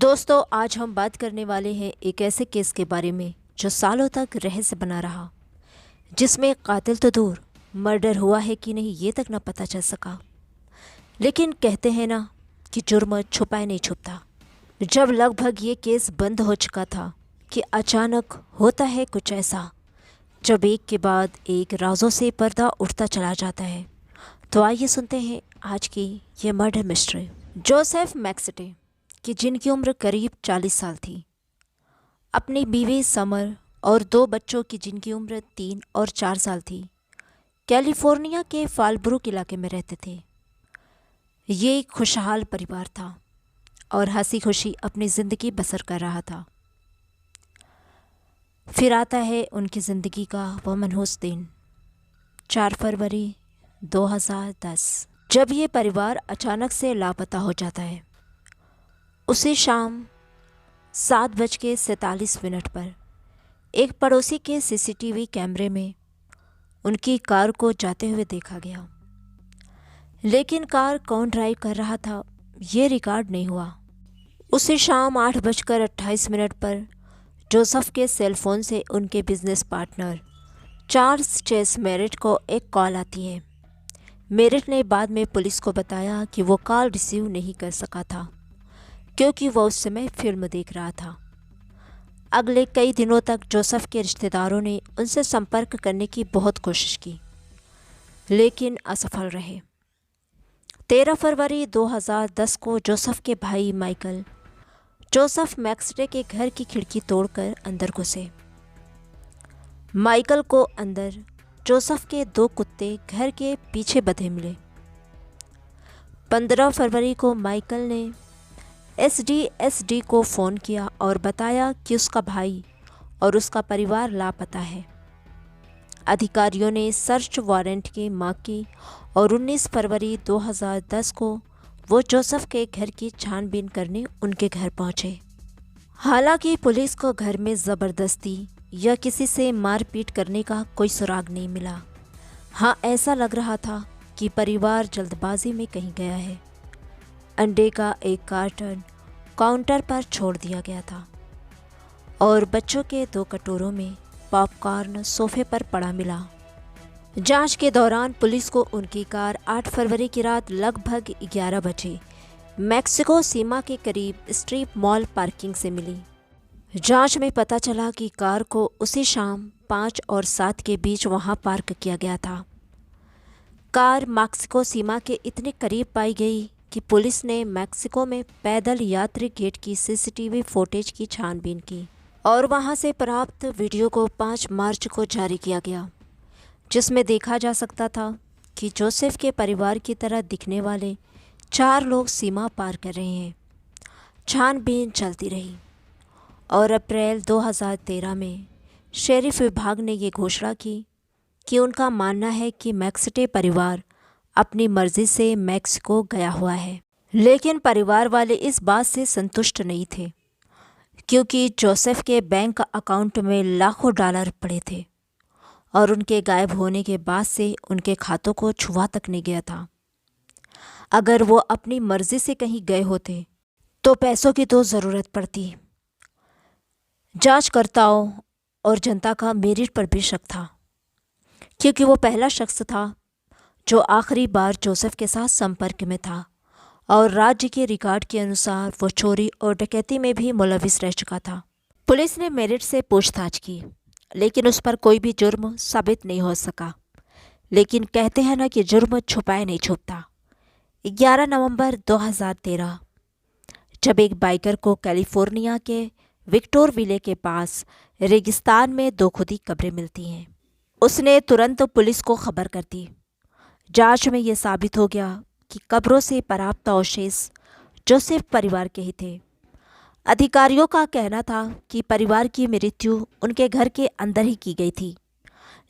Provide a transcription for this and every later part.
दोस्तों, आज हम बात करने वाले हैं एक ऐसे केस के बारे में जो सालों तक रहस्य बना रहा, जिसमें कातिल तो दूर, मर्डर हुआ है कि नहीं ये तक न पता चल सका। लेकिन कहते हैं ना कि जुर्म छुपाए नहीं छुपता। जब लगभग ये केस बंद हो चुका था कि अचानक होता है कुछ ऐसा, जब एक के बाद एक राजों से पर्दा उठता चला जाता है। तो आइए सुनते हैं आज की ये मर्डर मिस्ट्री। जोसेफ मैक्सटे कि जिनकी उम्र करीब 40 साल थी, अपनी बीवी समर और 2 बच्चों की जिनकी उम्र 3 और 4 साल थी, कैलिफोर्निया के फालब्रुक इलाके में रहते थे। ये एक खुशहाल परिवार था और हंसी खुशी अपनी ज़िंदगी बसर कर रहा था। फिर आता है उनकी ज़िंदगी का वह मनहूस दिन, 4 फरवरी 2010, जब ये परिवार अचानक से लापता हो जाता है। उसी शाम 7:47 पर एक पड़ोसी के सीसीटीवी कैमरे में उनकी कार को जाते हुए देखा गया, लेकिन कार कौन ड्राइव कर रहा था ये रिकॉर्ड नहीं हुआ। उसी शाम 8:28 पर जोसेफ के सेलफोन से उनके business partner Charles Chase Merritt को एक कॉल आती है। मेरिट ने बाद में पुलिस को बताया कि वो कॉल रिसीव नहीं कर सका था क्योंकि वह उस समय फिल्म देख रहा था। अगले कई दिनों तक जोसेफ के रिश्तेदारों ने उनसे संपर्क करने की बहुत कोशिश की, लेकिन असफल रहे। 13 फरवरी 2010 को जोसेफ के भाई माइकल जोसेफ मैक्सटे के घर की खिड़की तोड़कर अंदर घुसे। माइकल को अंदर जोसेफ के 2 कुत्ते घर के पीछे बंधे मिले। 15 फरवरी को माइकल ने एसडी को फ़ोन किया और बताया कि उसका भाई और उसका परिवार लापता है। अधिकारियों ने सर्च वारंट की मांग की और 19 फरवरी 2010 को वो जोसेफ के घर की छानबीन करने उनके घर पहुंचे। हालांकि पुलिस को घर में ज़बरदस्ती या किसी से मारपीट करने का कोई सुराग नहीं मिला। हाँ, ऐसा लग रहा था कि परिवार जल्दबाजी में कहीं गया है। अंडे का एक कार्टन काउंटर पर छोड़ दिया गया था और बच्चों के 2 कटोरों में पॉपकॉर्न सोफे पर पड़ा मिला। जांच के दौरान पुलिस को उनकी कार 8 फरवरी की रात लगभग 11 बजे मैक्सिको सीमा के करीब स्ट्रिप मॉल पार्किंग से मिली। जांच में पता चला कि कार को उसी शाम 5 और 7 के बीच वहां पार्क किया गया था। कार मैक्सिको सीमा के इतने करीब पाई गई कि पुलिस ने मैक्सिको में पैदल यात्री गेट की सीसीटीवी फुटेज की छानबीन की और वहां से प्राप्त वीडियो को 5 मार्च को जारी किया गया, जिसमें देखा जा सकता था कि जोसेफ के परिवार की तरह दिखने वाले 4 लोग सीमा पार कर रहे हैं। छानबीन चलती रही और अप्रैल 2013 में शेरिफ विभाग ने ये घोषणा की कि उनका मानना है कि मैक्सटे परिवार अपनी मर्जी से मैक्सिको गया हुआ है। लेकिन परिवार वाले इस बात से संतुष्ट नहीं थे, क्योंकि जोसेफ के बैंक अकाउंट में लाखों डॉलर पड़े थे और उनके गायब होने के बाद से उनके खातों को छुआ तक नहीं गया था। अगर वो अपनी मर्जी से कहीं गए होते तो पैसों की तो ज़रूरत पड़ती। जांचकर्ताओं और जनता का मेरिट पर भी शक था, क्योंकि वो पहला शख्स था जो आखिरी बार जोसेफ के साथ संपर्क में था और राज्य के रिकॉर्ड के अनुसार वो चोरी और डकैती में भी मुलविस रह चुका था। पुलिस ने मेरिट से पूछताछ की, लेकिन उस पर कोई भी जुर्म साबित नहीं हो सका। लेकिन कहते हैं ना कि जुर्म छुपाए नहीं छुपता। 11 नवंबर 2013, जब एक बाइकर को कैलिफोर्निया के विक्टोरविले के पास रेगिस्तान में 2 खुदी कब्रें मिलती हैं, उसने तुरंत पुलिस को खबर कर दी। जांच में यह साबित हो गया कि कब्रों से प्राप्त अवशेष जोसेफ परिवार के ही थे। अधिकारियों का कहना था कि परिवार की मृत्यु उनके घर के अंदर ही की गई थी,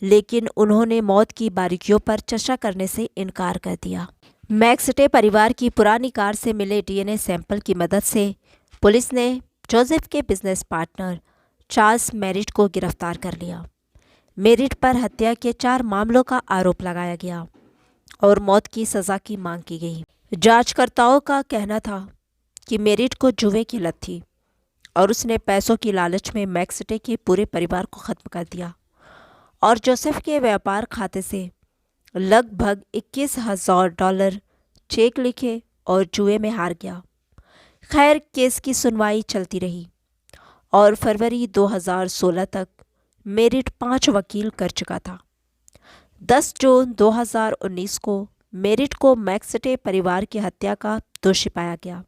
लेकिन उन्होंने मौत की बारीकियों पर चर्चा करने से इनकार कर दिया। मैक्सटे परिवार की पुरानी कार से मिले डीएनए सैंपल की मदद से पुलिस ने जोसेफ के बिजनेस पार्टनर चार्ल्स मेरिट को गिरफ्तार कर लिया। मेरिट पर हत्या के 4 मामलों का आरोप लगाया गया और मौत की सज़ा की मांग की गई। जांचकर्ताओं का कहना था कि मेरिट को जुए की लत थी और उसने पैसों की लालच में मैक्सटे के पूरे परिवार को ख़त्म कर दिया और जोसेफ के व्यापार खाते से लगभग $21,000 चेक लिखे और जुए में हार गया। खैर, केस की सुनवाई चलती रही और फरवरी 2016 तक मेरिट 5 वकील कर चुका था। 10 जून 2019 को मेरिट को मैक्सटे परिवार की हत्या का दोषी पाया गया।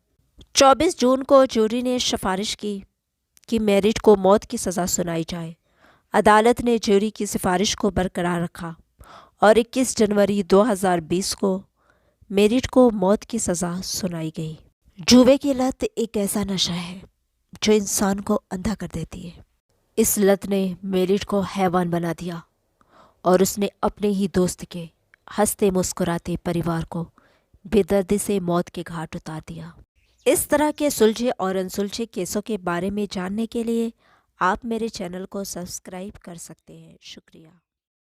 24 जून को जूरी ने सिफारिश की कि मेरिट को मौत की सज़ा सुनाई जाए। अदालत ने जूरी की सिफारिश को बरकरार रखा और 21 जनवरी 2020 को मेरिट को मौत की सज़ा सुनाई गई। जुए की लत एक ऐसा नशा है जो इंसान को अंधा कर देती है। इस लत ने मेरिट को हैवान बना दिया और उसने अपने ही दोस्त के हंसते मुस्कुराते परिवार को बेदर्दी से मौत के घाट उतार दिया। इस तरह के सुलझे और अनसुलझे केसों के बारे में जानने के लिए आप मेरे चैनल को सब्सक्राइब कर सकते हैं। शुक्रिया।